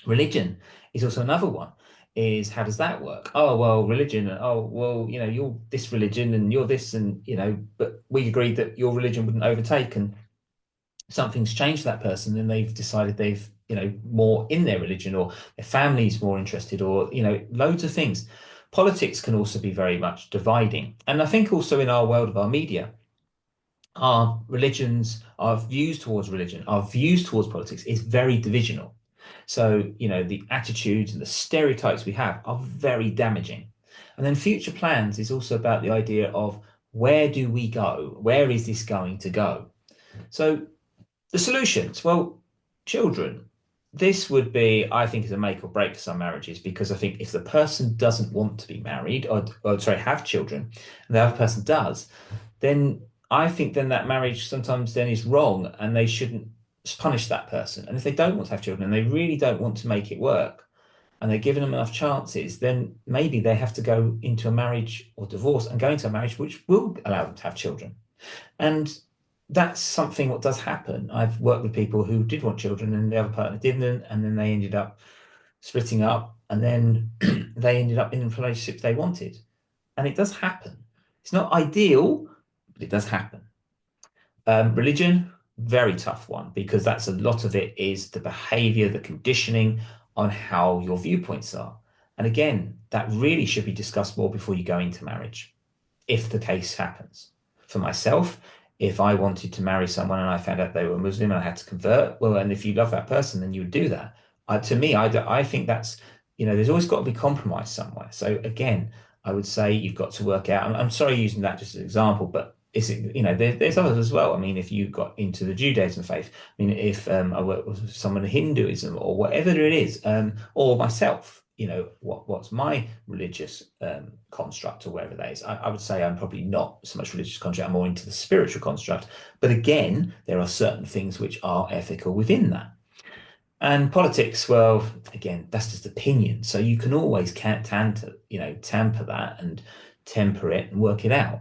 Religion is also another one. Is how does that work? Oh, well, religion. Oh, well, you're this religion and you're this, and but we agreed that your religion wouldn't overtake, and something's changed for that person, and they've decided they've, more in their religion, or their family's more interested, or, loads of things. Politics can also be very much dividing. And I think also in our world of our media, our religions, our views towards religion, our views towards politics is very divisional. So, the attitudes and the stereotypes we have are very damaging. And then future plans is also about the idea of where do we go? Where is this going to go? So the solutions, well, children. This would be, I think, is a make or break for some marriages, because I think if the person doesn't want to be married, or sorry, have children, and the other person does, then I think then that marriage sometimes then is wrong, and they shouldn't punish that person. And if they don't want to have children and they really don't want to make it work, and they're giving them enough chances, then maybe they have to go into a marriage or divorce and go into a marriage which will allow them to have children. And that's something what does happen. I've worked with people who did want children and the other partner didn't, and then they ended up splitting up, and then they ended up in the relationships they wanted. And it does happen. It's not ideal, but it does happen. Religion, very tough one, because that's a lot of it is the behavior, the conditioning on how your viewpoints are. And again, that really should be discussed more before you go into marriage, if the case happens. For myself, if I wanted to marry someone and I found out they were Muslim and I had to convert, well, and if you love that person, then you would do that. To me, I think that's, there's always got to be compromise somewhere. So again, I would say you've got to work out. I'm sorry using that just as an example, but there's others as well. I mean, if you got into the Judaism faith, I mean, if I work with someone in Hinduism or whatever it is, or myself, what's my religious construct or whatever that is. I would say I'm probably not so much religious construct, I'm more into the spiritual construct. But again, there are certain things which are ethical within that. And politics, well, again, that's just opinion. So you can always tamper that and temper it and work it out.